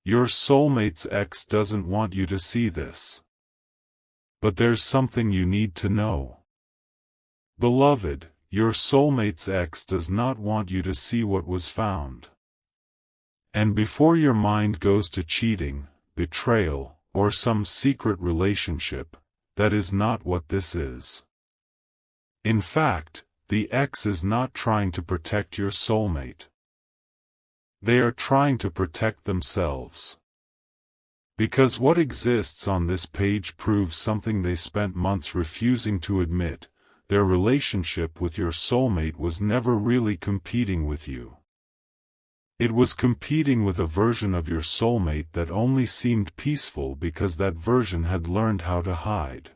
Your soulmate's ex doesn't want you to see this. But there's something you need to know. Beloved, your soulmate's ex does not want you to see what was found. And before your mind goes to cheating, betrayal, or some secret relationship, that is not what this is. In fact, the ex is not trying to protect your soulmate. They are trying to protect themselves. Because what exists on this page proves something they spent months refusing to admit: their relationship with your soulmate was never really competing with you. It was competing with a version of your soulmate that only seemed peaceful because that version had learned how to hide.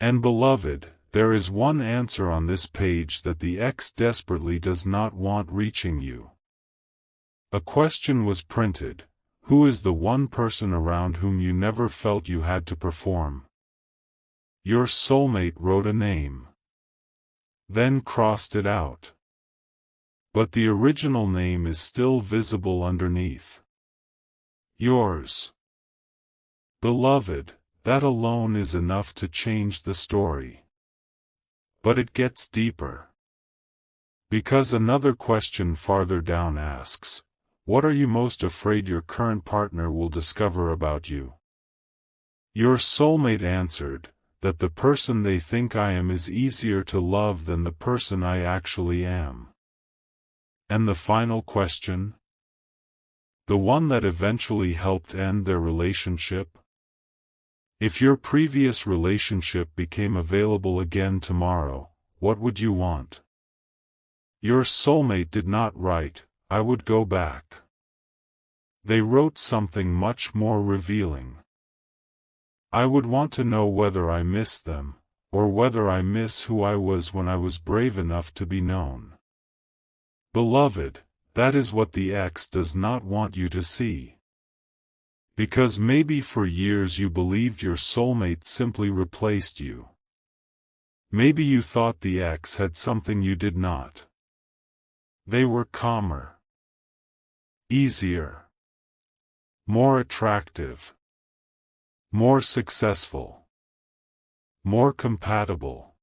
And beloved, there is one answer on this page that the ex desperately does not want reaching you. A question was printed: who is the one person around whom you never felt you had to perform? Your soulmate wrote a name. Then crossed it out. But the original name is still visible underneath. Yours. Beloved, that alone is enough to change the story. But it gets deeper. Because another question farther down asks, what are you most afraid your current partner will discover about you? Your soulmate answered, that the person they think I am is easier to love than the person I actually am. And the final question? The one that eventually helped end their relationship? If your previous relationship became available again tomorrow, what would you want? Your soulmate did not write, I would go back. They wrote something much more revealing. I would want to know whether I miss them, or whether I miss who I was when I was brave enough to be known. Beloved, that is what the ex does not want you to see. Because maybe for years you believed your soulmate simply replaced you. Maybe you thought the ex had something you did not. They were calmer, easier, more attractive, more successful, more compatible.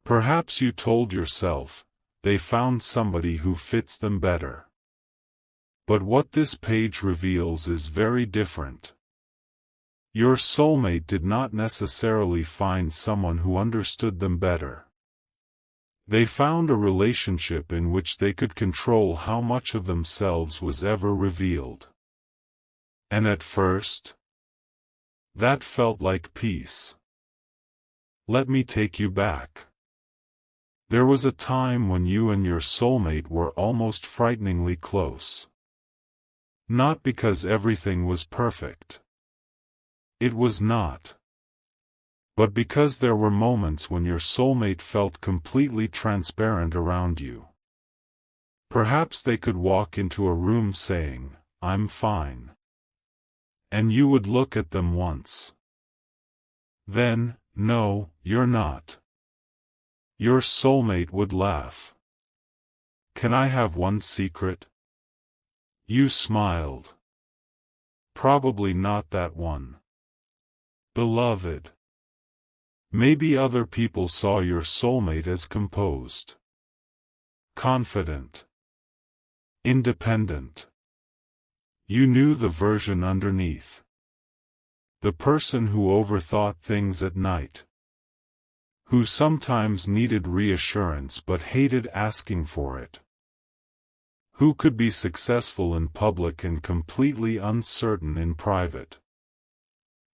Perhaps you told yourself, they found somebody who fits them better. But what this page reveals is very different. Your soulmate did not necessarily find someone who understood them better. They found a relationship in which they could control how much of themselves was ever revealed. And at first, that felt like peace. Let me take you back. There was a time when you and your soulmate were almost frighteningly close. Not because everything was perfect. It was not. But because there were moments when your soulmate felt completely transparent around you. Perhaps they could walk into a room saying, I'm fine. And you would look at them once. Then, no, you're not. Your soulmate would laugh. Can I have one secret? You smiled. Probably not that one. Beloved. Maybe other people saw your soulmate as composed, confident, independent. You knew the version underneath. The person who overthought things at night. Who sometimes needed reassurance but hated asking for it. Who could be successful in public and completely uncertain in private.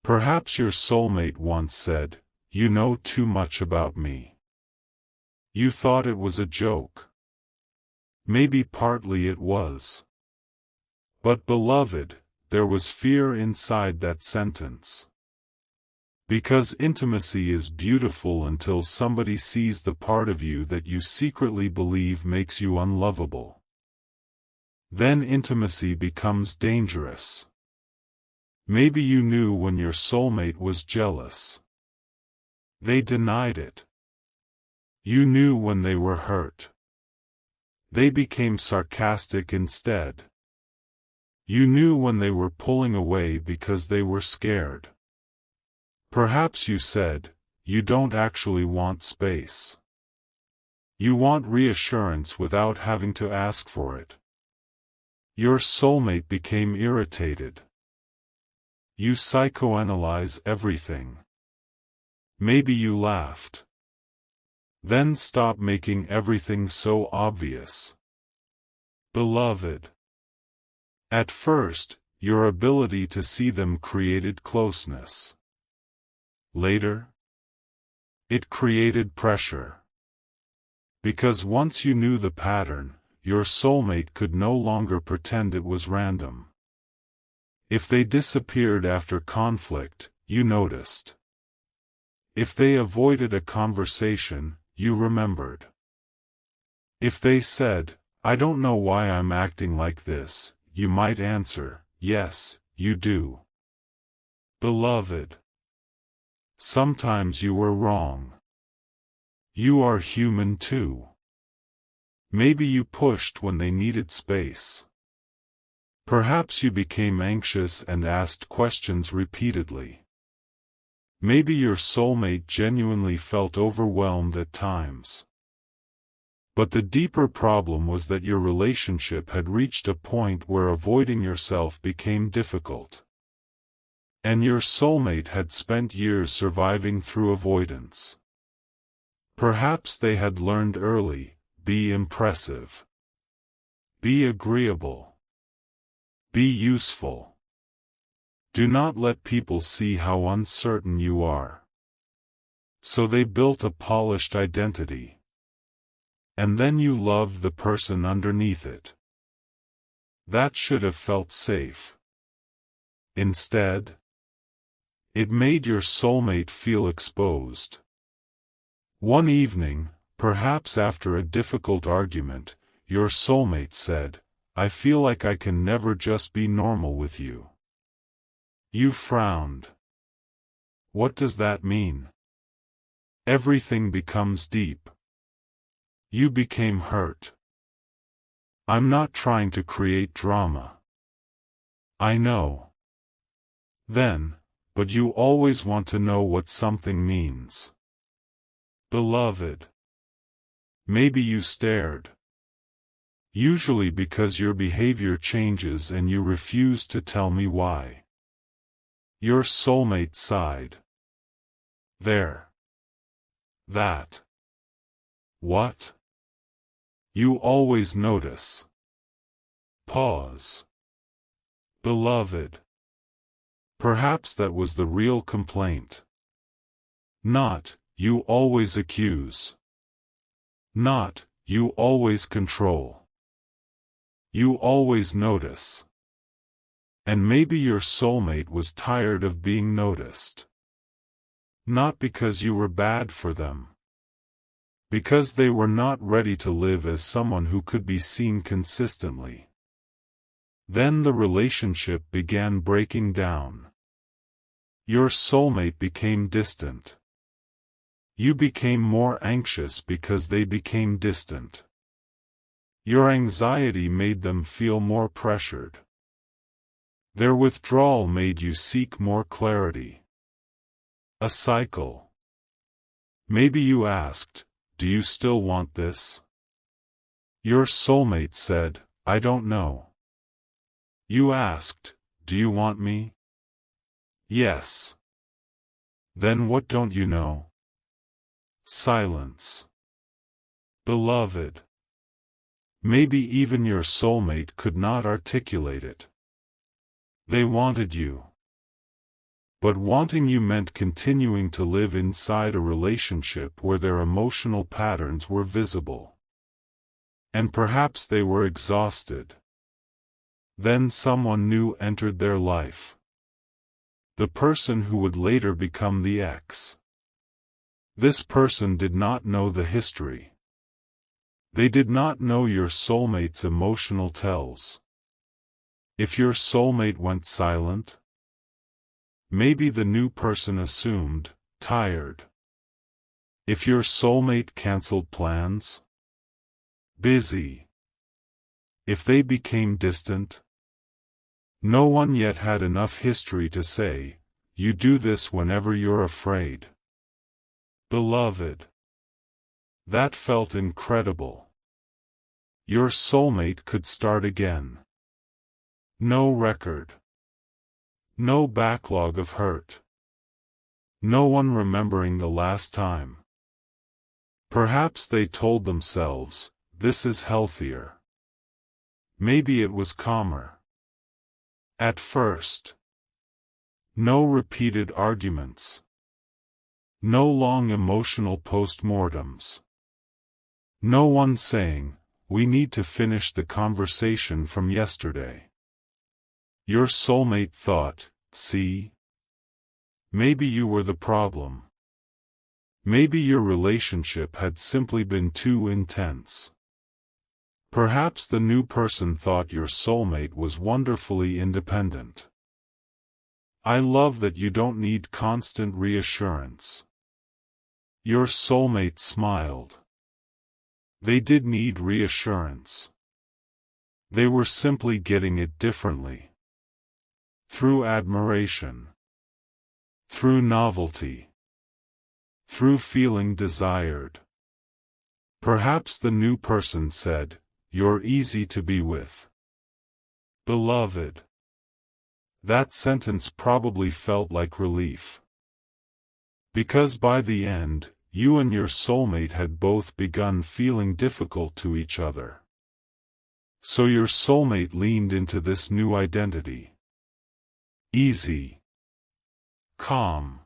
Perhaps your soulmate once said, you know too much about me. You thought it was a joke. Maybe partly it was. But beloved, there was fear inside that sentence. Because intimacy is beautiful until somebody sees the part of you that you secretly believe makes you unlovable. Then intimacy becomes dangerous. Maybe you knew when your soulmate was jealous. They denied it. You knew when they were hurt. They became sarcastic instead. You knew when they were pulling away because they were scared. Perhaps you said, you don't actually want space. You want reassurance without having to ask for it. Your soulmate became irritated. You psychoanalyze everything. Maybe you laughed. Then stop making everything so obvious. Beloved. At first, your ability to see them created closeness. Later, it created pressure. Because once you knew the pattern, your soulmate could no longer pretend it was random. If they disappeared after conflict, you noticed. If they avoided a conversation, you remembered. If they said, "I don't know why I'm acting like this," you might answer, "Yes, you do." Beloved. Sometimes you were wrong. You are human too. Maybe you pushed when they needed space. Perhaps you became anxious and asked questions repeatedly. Maybe your soulmate genuinely felt overwhelmed at times. But the deeper problem was that your relationship had reached a point where avoiding yourself became difficult. And your soulmate had spent years surviving through avoidance. Perhaps they had learned early, be impressive. Be agreeable. Be useful. Do not let people see how uncertain you are. So they built a polished identity. And then you loved the person underneath it. That should have felt safe. Instead, it made your soulmate feel exposed. One evening, perhaps after a difficult argument, your soulmate said, "I feel like I can never just be normal with you." You frowned. What does that mean? Everything becomes deep. You became hurt. I'm not trying to create drama. I know. Then, but you always want to know what something means. Beloved. Maybe you stared. Usually because your behavior changes and you refuse to tell me why. Your soulmate sighed. There. That. What? You always notice. Pause. Beloved. Perhaps that was the real complaint. Not, you always accuse. Not, you always control. You always notice. And maybe your soulmate was tired of being noticed. Not because you were bad for them. Because they were not ready to live as someone who could be seen consistently. Then the relationship began breaking down. Your soulmate became distant. You became more anxious because they became distant. Your anxiety made them feel more pressured. Their withdrawal made you seek more clarity. A cycle. Maybe you asked, "Do you still want this?" Your soulmate said, "I don't know." You asked, "Do you want me?" Yes. Then what don't you know? Silence. Beloved. Maybe even your soulmate could not articulate it. They wanted you. But wanting you meant continuing to live inside a relationship where their emotional patterns were visible. And perhaps they were exhausted. Then someone new entered their life. The person who would later become the ex. This person did not know the history. They did not know your soulmate's emotional tells. If your soulmate went silent, maybe the new person assumed, tired. If your soulmate canceled plans, busy. If they became distant, No one yet had enough history to say, "You do this whenever you're afraid." Beloved. That felt incredible. Your soulmate could start again. No record. No backlog of hurt. No one remembering the last time. Perhaps they told themselves, "This is healthier." Maybe it was calmer. At first. No repeated arguments. No long emotional postmortems. No one saying, "We need to finish the conversation from yesterday." Your soulmate thought, "See? Maybe you were the problem. Maybe your relationship had simply been too intense." Perhaps the new person thought your soulmate was wonderfully independent. I love that you don't need constant reassurance. Your soulmate smiled. They did need reassurance. They were simply getting it differently. Through admiration. Through novelty. Through feeling desired. Perhaps the new person said, "You're easy to be with." Beloved. That sentence probably felt like relief. Because by the end, you and your soulmate had both begun feeling difficult to each other. So your soulmate leaned into this new identity. Easy. Calm.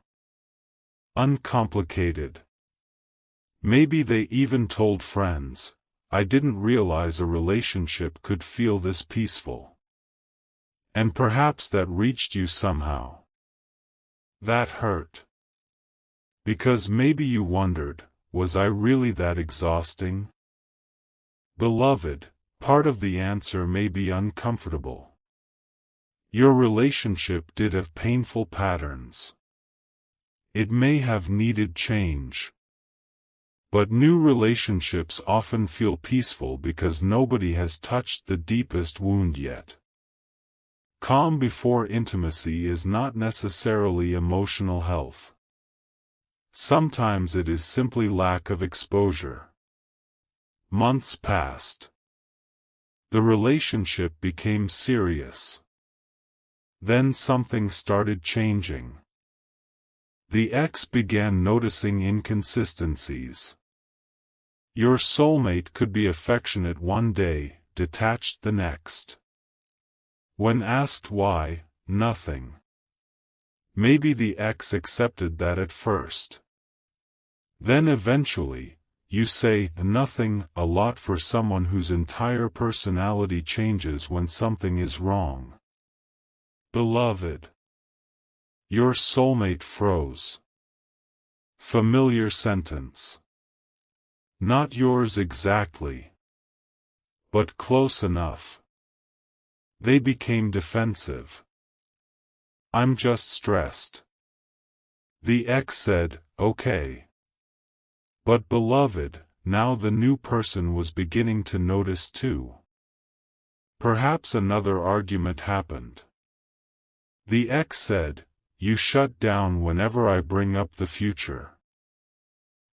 Uncomplicated. Maybe they even told friends, "I didn't realize a relationship could feel this peaceful." And perhaps that reached you somehow. That hurt. Because maybe you wondered, was I really that exhausting? Beloved, part of the answer may be uncomfortable. Your relationship did have painful patterns. It may have needed change. But new relationships often feel peaceful because nobody has touched the deepest wound yet. Calm before intimacy is not necessarily emotional health. Sometimes it is simply lack of exposure. Months passed. The relationship became serious. Then something started changing. The ex began noticing inconsistencies. Your soulmate could be affectionate one day, detached the next. When asked why, nothing. Maybe the ex accepted that at first. Then eventually, you say nothing a lot for someone whose entire personality changes when something is wrong. Beloved. Your soulmate froze. Familiar sentence. Not yours exactly. But close enough. They became defensive. "I'm just stressed." The ex said, "Okay." But beloved, now the new person was beginning to notice too. Perhaps another argument happened. The ex said, "You shut down whenever I bring up the future."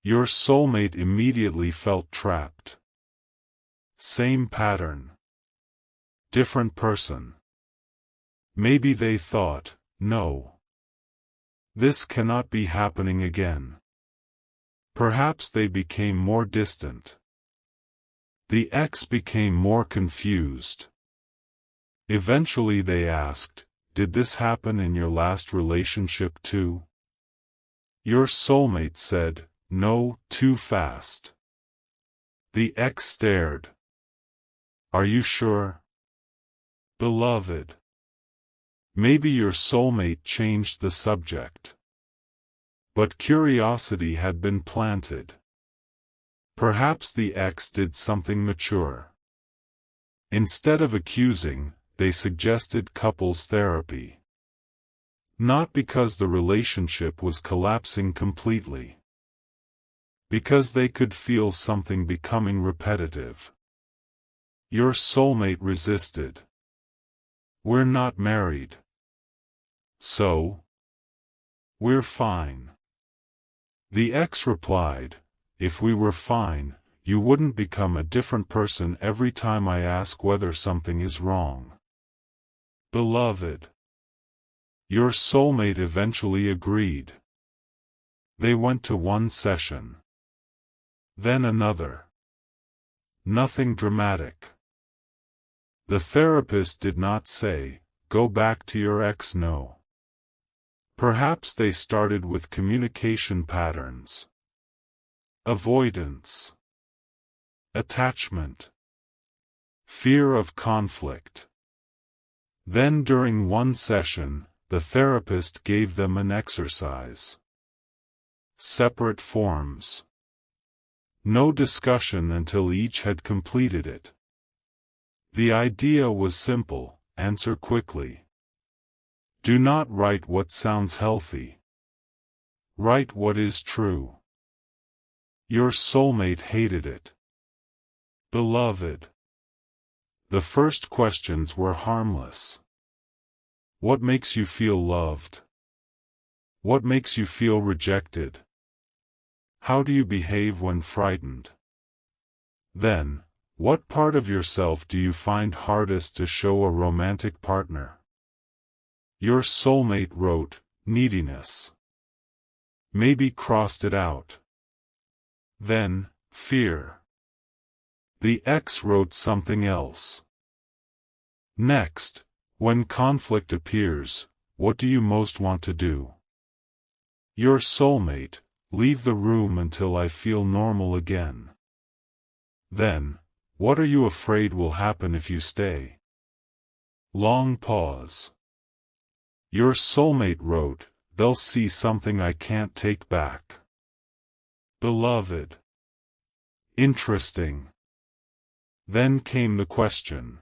Your soulmate immediately felt trapped. Same pattern. Different person. Maybe they thought, "No. This cannot be happening again." Perhaps they became more distant. The ex became more confused. Eventually they asked, "Did this happen in your last relationship too?" Your soulmate said, "No, too fast." The ex stared. "Are you sure?" Beloved. Maybe your soulmate changed the subject. But curiosity had been planted. Perhaps the ex did something mature. Instead of accusing, they suggested couples therapy. Not because the relationship was collapsing completely. Because they could feel something becoming repetitive. Your soulmate resisted. We're not married. So? We're fine. The ex replied, if we were fine, you wouldn't become a different person every time I ask whether something is wrong. Beloved. Your soulmate eventually agreed. They went to one session. Then another. Nothing dramatic. The therapist did not say, go back to your ex. No. Perhaps they started with communication patterns. Avoidance. Attachment. Fear of conflict. Then during one session, the therapist gave them an exercise. Separate forms. No discussion until each had completed it. The idea was simple: answer quickly. Do not write what sounds healthy. Write what is true. Your soulmate hated it. Beloved. The first questions were harmless. What makes you feel loved? What makes you feel rejected? How do you behave when frightened? Then, what part of yourself do you find hardest to show a romantic partner? Your soulmate wrote, neediness. Maybe crossed it out. Then, fear. The ex wrote something else. Next, when conflict appears, what do you most want to do? Your soulmate, leave the room until I feel normal again. Then, what are you afraid will happen if you stay? Long pause. Your soulmate wrote, they'll see something I can't take back. Beloved. Interesting. Then came the question.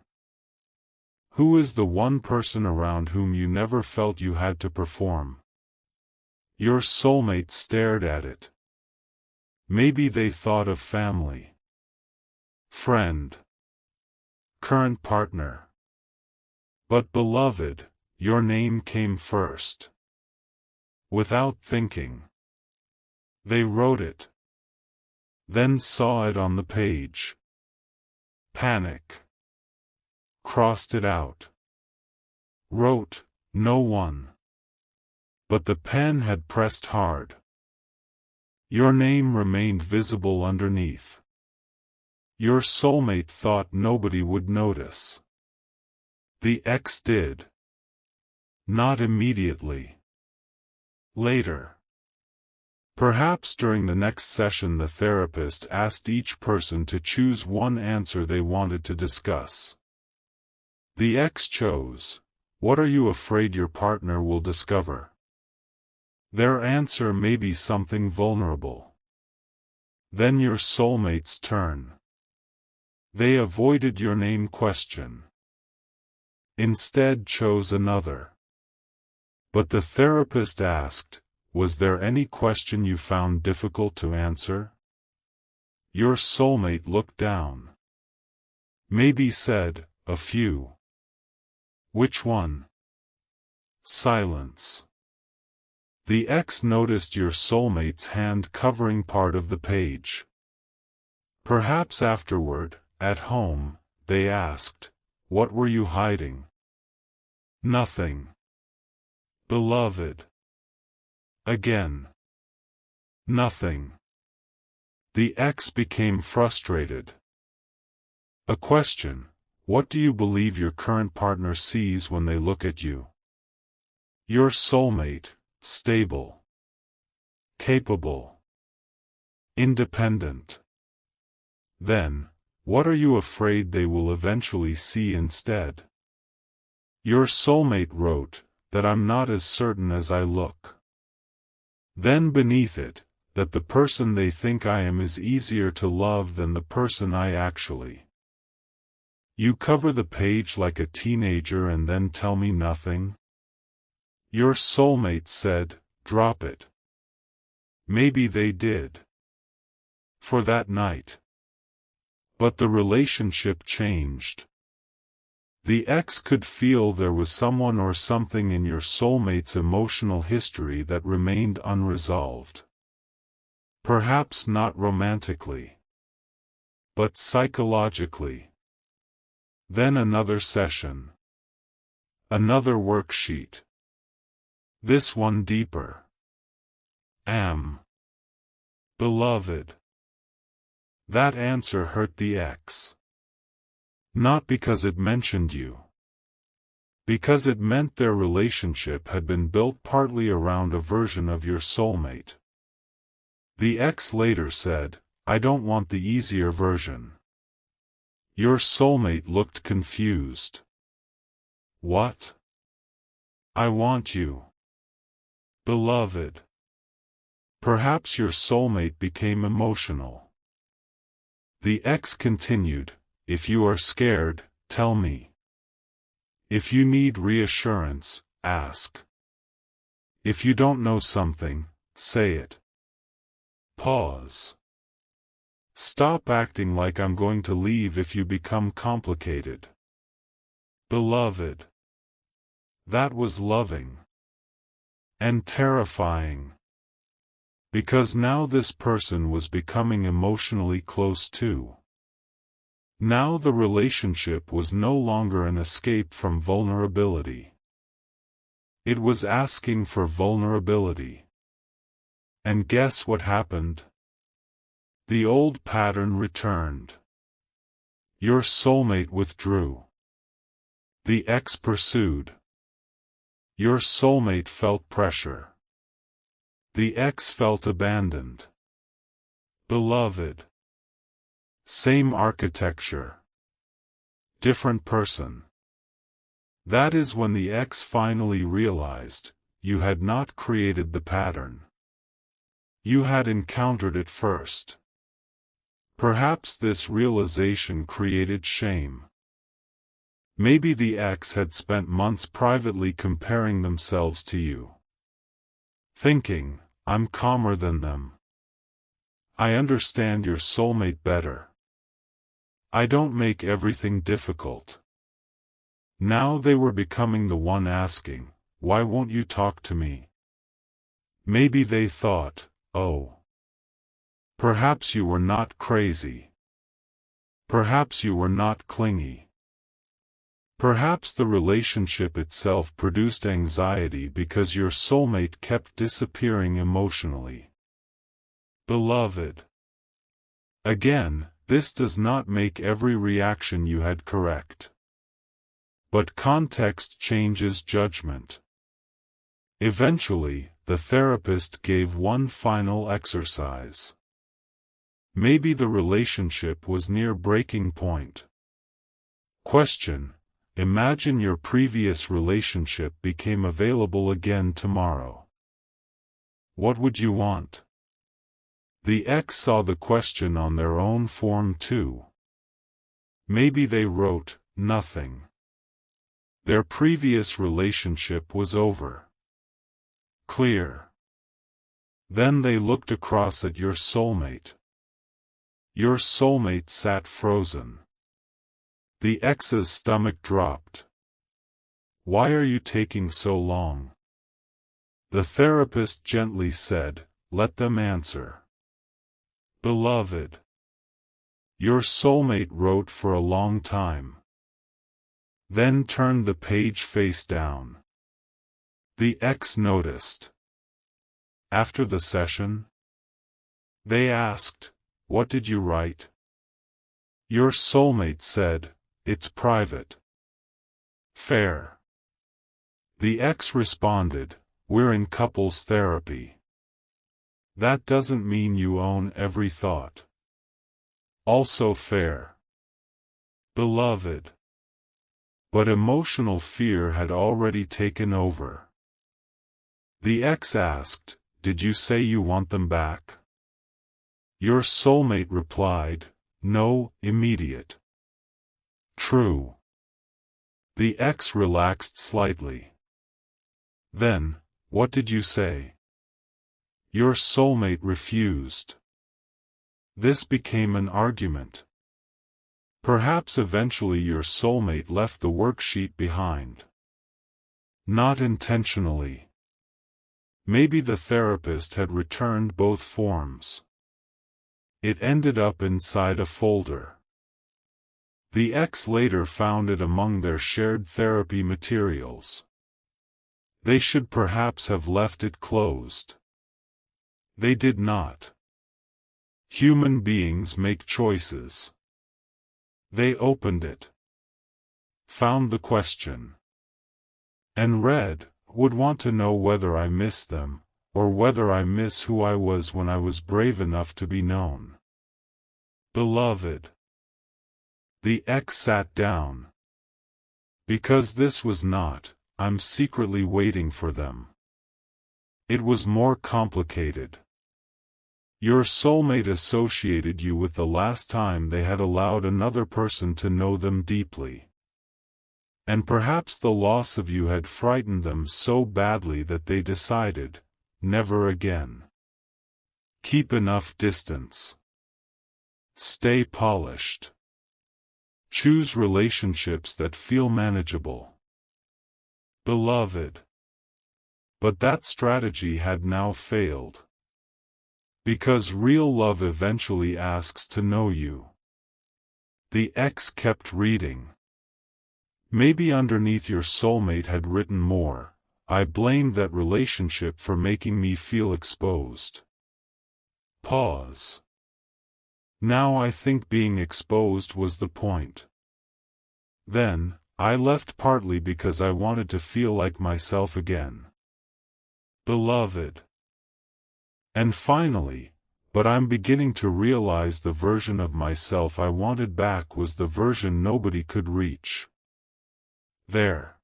Who is the one person around whom you never felt you had to perform? Your soulmate stared at it. Maybe they thought of family. Friend. Current partner. But beloved, your name came first. Without thinking. They wrote it. Then saw it on the page. Panic. Crossed it out. Wrote, no one. But the pen had pressed hard. Your name remained visible underneath. Your soulmate thought nobody would notice. The ex did. Not immediately. Later. Perhaps during the next session the therapist asked each person to choose one answer they wanted to discuss. The ex chose, what are you afraid your partner will discover? Their answer may be something vulnerable. Then your soulmate's turn. They avoided your name question. Instead chose another. But the therapist asked, was there any question you found difficult to answer? Your soulmate looked down. Maybe said, a few. Which one? Silence. The ex noticed your soulmate's hand covering part of the page. Perhaps afterward, at home, they asked, what were you hiding? Nothing. Beloved. Again. Nothing. The ex became frustrated. A question, what do you believe your current partner sees when they look at you? Your soulmate, stable. Capable. Independent. Then, what are you afraid they will eventually see instead? Your soulmate wrote, that I'm not as certain as I look. Then beneath it, that the person they think I am is easier to love than the person I actually. You cover the page like a teenager and then tell me nothing? Your soulmate said, drop it. Maybe they did. For that night. But the relationship changed. The ex could feel there was someone or something in your soulmate's emotional history that remained unresolved. Perhaps not romantically, but psychologically. Then another session. Another worksheet. This one deeper. Beloved. That answer hurt the ex. Not because it mentioned you. Because it meant their relationship had been built partly around a version of your soulmate. The ex later said, "I don't want the easier version." Your soulmate looked confused. What? I want you. Beloved. Perhaps your soulmate became emotional. The ex continued, "If you are scared, tell me. If you need reassurance, ask. If you don't know something, say it." Pause. Stop acting like I'm going to leave if you become complicated. Beloved. That was loving. And terrifying. Because now this person was becoming emotionally close too. Now the relationship was no longer an escape from vulnerability. It was asking for vulnerability. And guess what happened? The old pattern returned. Your soulmate withdrew. The ex pursued. Your soulmate felt pressure. The ex felt abandoned. Beloved. Same architecture. Different person. That is when the ex finally realized, you had not created the pattern. You had encountered it first. Perhaps this realization created shame. Maybe the ex had spent months privately comparing themselves to you. Thinking, "I'm calmer than them. I understand your soulmate better. I don't make everything difficult." Now they were becoming the one asking, "Why won't you talk to me?" Maybe they thought, "Oh. Perhaps you were not crazy. Perhaps you were not clingy." Perhaps the relationship itself produced anxiety because your soulmate kept disappearing emotionally. Beloved. Again, this does not make every reaction you had correct. But context changes judgment. Eventually, the therapist gave one final exercise. Maybe the relationship was near breaking point. Question. Imagine your previous relationship became available again tomorrow. What would you want? The ex saw the question on their own form too. Maybe they wrote, "Nothing." Their previous relationship was over. Clear. Then they looked across at your soulmate. Your soulmate sat frozen. The ex's stomach dropped. "Why are you taking so long?" The therapist gently said, "Let them answer." Beloved. Your soulmate wrote for a long time. Then turned the page face down. The ex noticed. After the session, they asked, "What did you write?" Your soulmate said, "It's private." Fair. The ex responded, "We're in couples therapy. That doesn't mean you own every thought." Also fair. Beloved. But emotional fear had already taken over. The ex asked, "Did you say you want them back?" Your soulmate replied, "No, immediate." True. The ex relaxed slightly. Then, "What did you say?" Your soulmate refused. This became an argument. Perhaps eventually your soulmate left the worksheet behind. Not intentionally. Maybe the therapist had returned both forms. It ended up inside a folder. The ex later found it among their shared therapy materials. They should perhaps have left it closed. They did not. Human beings make choices. They opened it. Found the question. And read, would want to know whether I miss them, or whether I miss who I was when I was brave enough to be known. Beloved. The ex sat down. Because this was not, I'm secretly waiting for them. It was more complicated. Your soulmate associated you with the last time they had allowed another person to know them deeply. And perhaps the loss of you had frightened them so badly that they decided, never again. Keep enough distance. Stay polished. Choose relationships that feel manageable. Beloved. But that strategy had now failed. Because real love eventually asks to know you. The ex kept reading. Maybe underneath your soulmate had written more, I blamed that relationship for making me feel exposed. Pause. Now I think being exposed was the point. Then, I left partly because I wanted to feel like myself again. Beloved. And finally, but I'm beginning to realize the version of myself I wanted back was the version nobody could reach. There.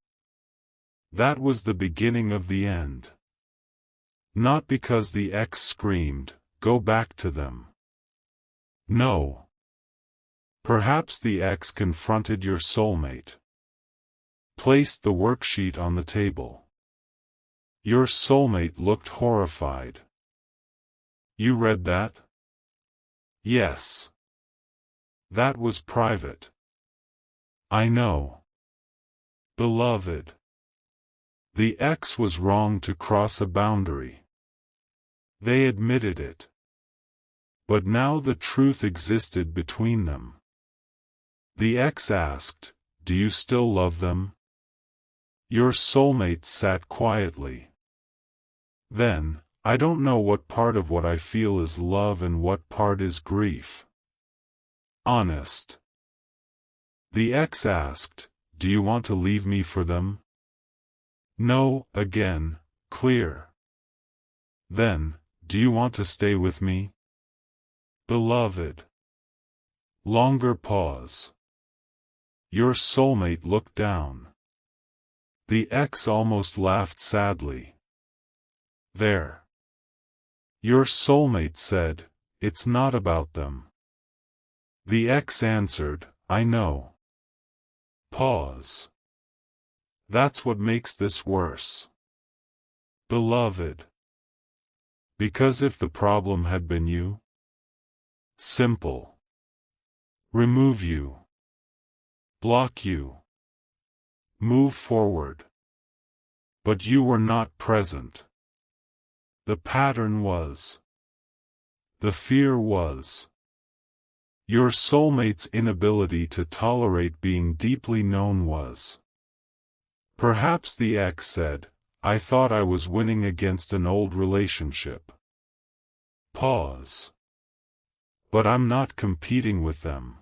That was the beginning of the end. Not because the ex screamed, go back to them. No. Perhaps the ex confronted your soulmate. Placed the worksheet on the table. Your soulmate looked horrified. You read that? Yes. That was private. I know. Beloved. The ex was wrong to cross a boundary. They admitted it. But now the truth existed between them. The ex asked, do you still love them? Your soulmate sat quietly. Then, I don't know what part of what I feel is love and what part is grief. Honest. The ex asked, do you want to leave me for them? No, again, clear. Then, do you want to stay with me? Beloved. Longer pause. Your soulmate looked down. The ex almost laughed sadly. There. Your soulmate said, it's not about them. The ex answered, I know. Pause. That's what makes this worse. Beloved. Because if the problem had been you? Simple. Remove you. Block you. Move forward. But you were not present. The pattern was. The fear was. Your soulmate's inability to tolerate being deeply known was. Perhaps the ex said, I thought I was winning against an old relationship. Pause. But I'm not competing with them.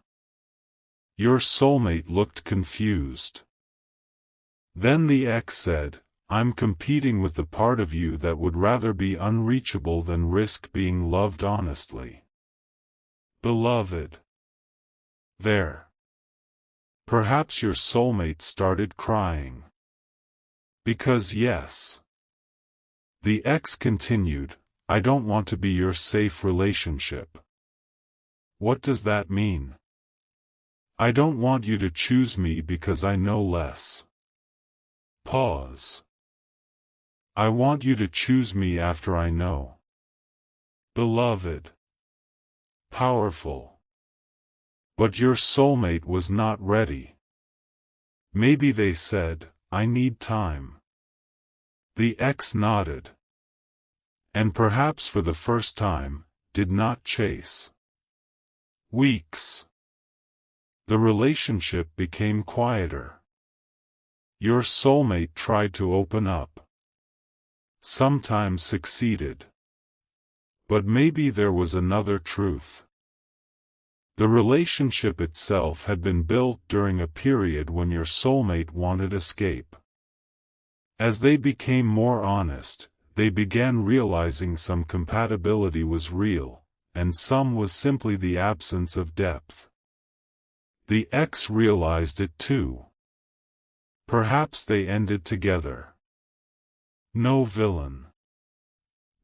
Your soulmate looked confused. Then the ex said, I'm competing with the part of you that would rather be unreachable than risk being loved honestly. Beloved. There. Perhaps your soulmate started crying. Because yes. The ex continued, I don't want to be your safe relationship. What does that mean? I don't want you to choose me because I know less. Pause. I want you to choose me after I know. Beloved. Powerful. But your soulmate was not ready. Maybe they said, "I need time." The ex nodded. And perhaps for the first time, did not chase. Weeks. The relationship became quieter. Your soulmate tried to open up. Sometimes succeeded. But maybe there was another truth. The relationship itself had been built during a period when your soulmate wanted escape. As they became more honest, they began realizing some compatibility was real, and some was simply the absence of depth. The ex realized it too. Perhaps they ended together. No villain.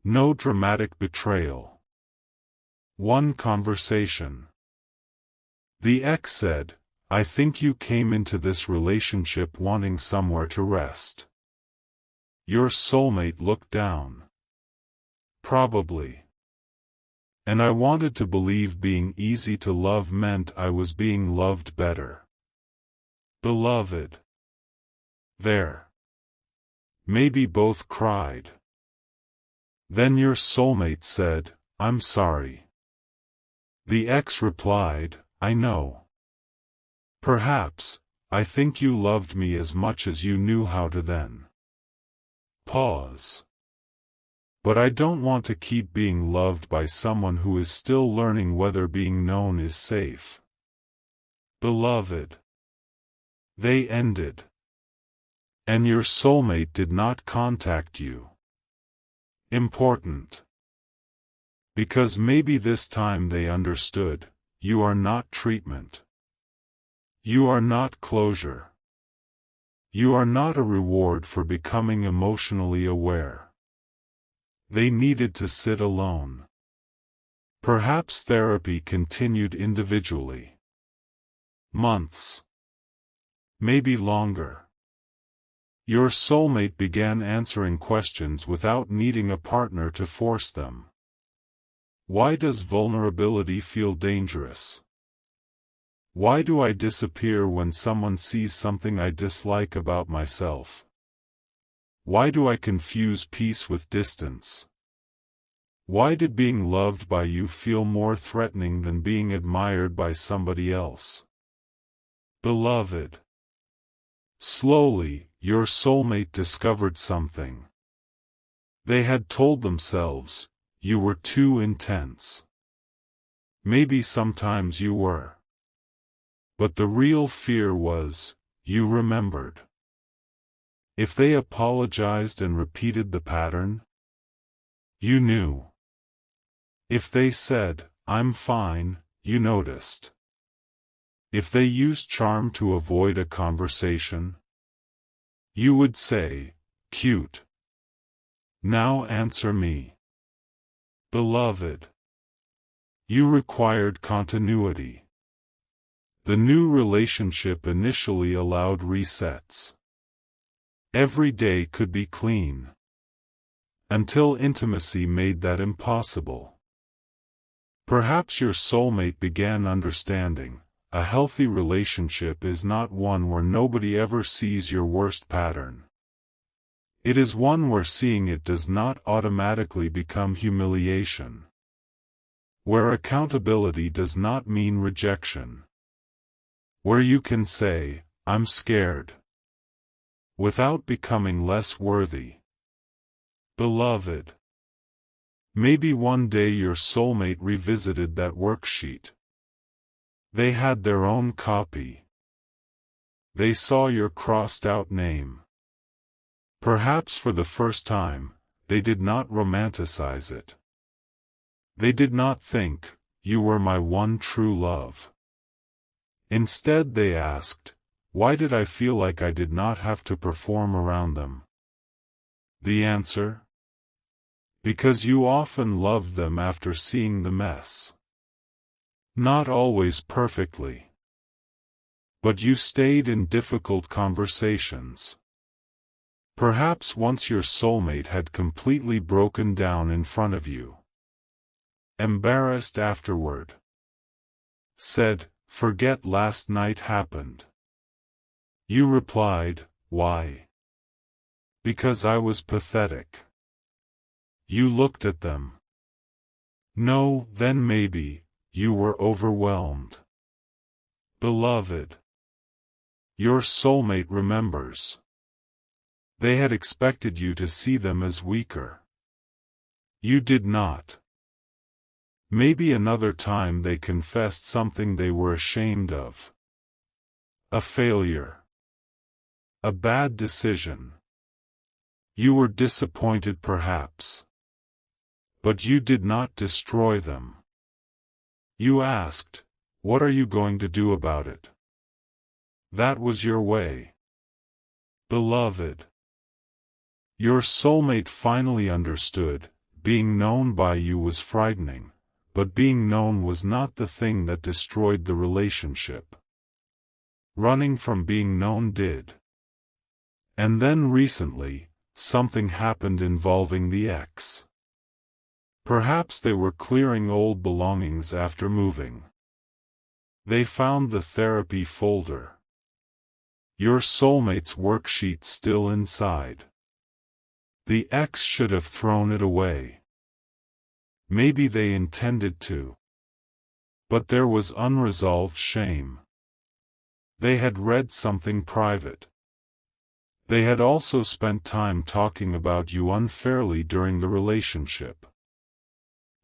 No dramatic betrayal. One conversation. The ex said, "I think you came into this relationship wanting somewhere to rest." Your soulmate looked down. Probably. And I wanted to believe being easy to love meant I was being loved better. Beloved. There. Maybe both cried. Then your soulmate said, "I'm sorry." The ex replied, "I know. Perhaps, I think you loved me as much as you knew how to then." Pause. But I don't want to keep being loved by someone who is still learning whether being known is safe. Beloved. They ended. And your soulmate did not contact you. Important. Because maybe this time they understood. You are not treatment. You are not closure. You are not a reward for becoming emotionally aware. They needed to sit alone. Perhaps therapy continued individually. Months. Maybe longer. Your soulmate began answering questions without needing a partner to force them. Why does vulnerability feel dangerous? Why do I disappear when someone sees something I dislike about myself? Why do I confuse peace with distance? Why did being loved by you feel more threatening than being admired by somebody else? Beloved. Slowly, your soulmate discovered something. They had told themselves, "You were too intense." Maybe sometimes you were. But the real fear was, you remembered. If they apologized and repeated the pattern, you knew. If they said, "I'm fine," you noticed. If they used charm to avoid a conversation, you would say, "Cute. Now answer me." Beloved. You required continuity. The new relationship initially allowed resets. Every day could be clean. Until intimacy made that impossible. Perhaps your soulmate began understanding, a healthy relationship is not one where nobody ever sees your worst pattern. It is one where seeing it does not automatically become humiliation. Where accountability does not mean rejection. Where you can say, "I'm scared," without becoming less worthy. Beloved. Maybe one day your soulmate revisited that worksheet. They had their own copy. They saw your crossed-out name. Perhaps for the first time, they did not romanticize it. They did not think, "You were my one true love." Instead they asked, "Why did I feel like I did not have to perform around them?" The answer? Because you often loved them after seeing the mess. Not always perfectly. But you stayed in difficult conversations. Perhaps once your soulmate had completely broken down in front of you. Embarrassed afterward. Said, forget last night happened. You replied, why? Because I was pathetic. You looked at them. No, then maybe, you were overwhelmed. Beloved. Your soulmate remembers. They had expected you to see them as weaker. You did not. Maybe another time they confessed something they were ashamed of. A failure. A bad decision. You were disappointed perhaps. But you did not destroy them. You asked, what are you going to do about it? That was your way. Beloved. Your soulmate finally understood, being known by you was frightening, but being known was not the thing that destroyed the relationship. Running from being known did. And then recently, something happened involving the ex. Perhaps they were clearing old belongings after moving. They found the therapy folder. Your soulmate's worksheet still inside. The ex should have thrown it away. Maybe they intended to. But there was unresolved shame. They had read something private. They had also spent time talking about you unfairly during the relationship.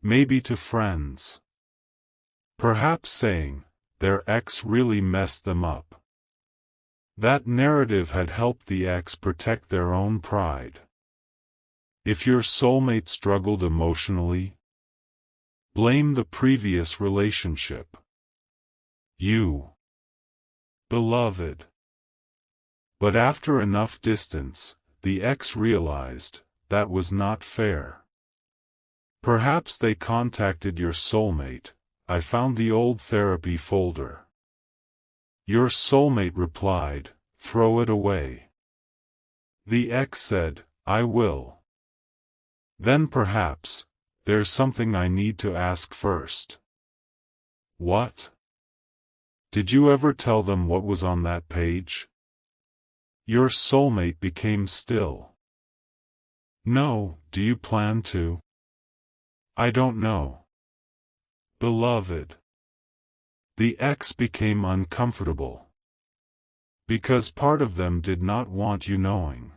Maybe to friends. Perhaps saying, their ex really messed them up. That narrative had helped the ex protect their own pride. If your soulmate struggled emotionally, blame the previous relationship. You. Beloved. But after enough distance, the ex realized, that was not fair. Perhaps they contacted your soulmate, I found the old therapy folder. Your soulmate replied, throw it away. The ex said, I will. Then perhaps, there's something I need to ask first. What? Did you ever tell them what was on that page? Your soulmate became still. No, do you plan to? I don't know. Beloved. The ex became uncomfortable. Because part of them did not want you knowing.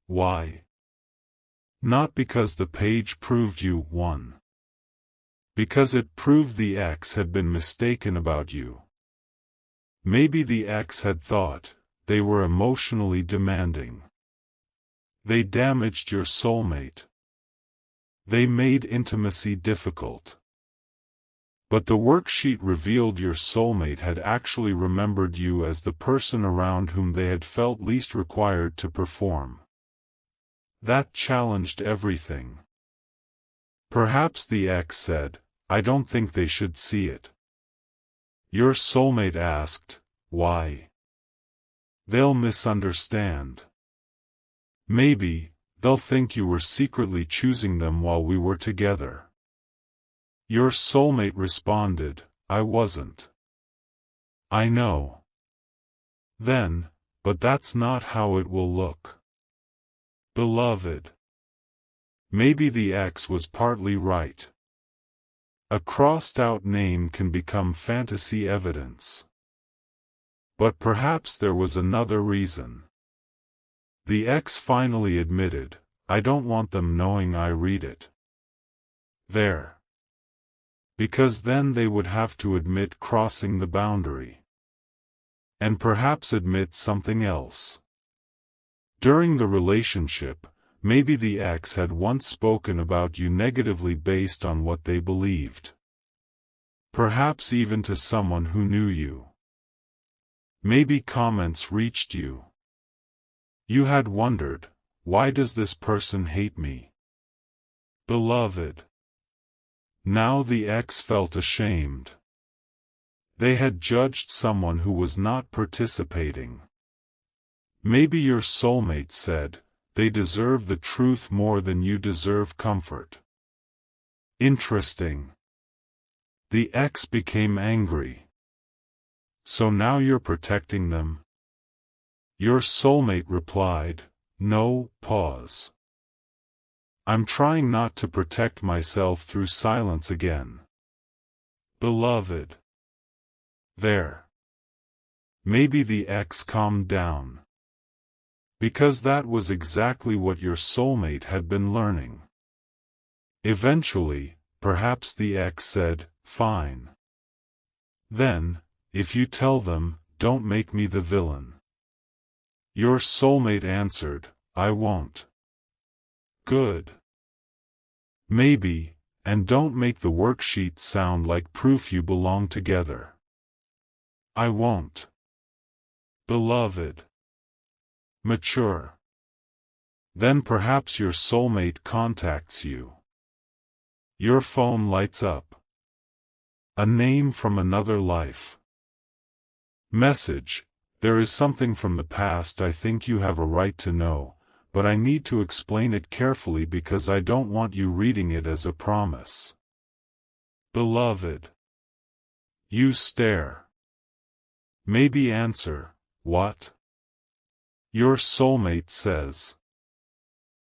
Why? Not because the page proved you won. Because it proved the ex had been mistaken about you. Maybe the ex had thought, they were emotionally demanding. They damaged your soulmate. They made intimacy difficult. But the worksheet revealed your soulmate had actually remembered you as the person around whom they had felt least required to perform. That challenged everything. Perhaps the ex said, I don't think they should see it. Your soulmate asked, why? They'll misunderstand. Maybe, they'll think you were secretly choosing them while we were together. Your soulmate responded, I wasn't. I know. Then, but that's not how it will look. Beloved. Maybe the ex was partly right. A crossed-out name can become fantasy evidence. But perhaps there was another reason. The ex finally admitted, I don't want them knowing I read it. There. Because then they would have to admit crossing the boundary. And perhaps admit something else. During the relationship, maybe the ex had once spoken about you negatively based on what they believed. Perhaps even to someone who knew you. Maybe comments reached you. You had wondered, why does this person hate me? Beloved. Now the ex felt ashamed. They had judged someone who was not participating. Maybe your soulmate said, they deserve the truth more than you deserve comfort. Interesting. The ex became angry. So now you're protecting them? Your soulmate replied, no, pause. I'm trying not to protect myself through silence again. Beloved. There. Maybe the ex calmed down. Because that was exactly what your soulmate had been learning. Eventually, perhaps the ex said, fine. Then, if you tell them, don't make me the villain. Your soulmate answered, I won't. Good. Maybe, and don't make the worksheet sound like proof you belong together. I won't. Beloved. Mature. Then perhaps your soulmate contacts you. Your phone lights up. A name from another life. Message: there is something from the past I think you have a right to know, but I need to explain it carefully because I don't want you reading it as a promise. Beloved. You stare. Maybe answer, what? Your soulmate says.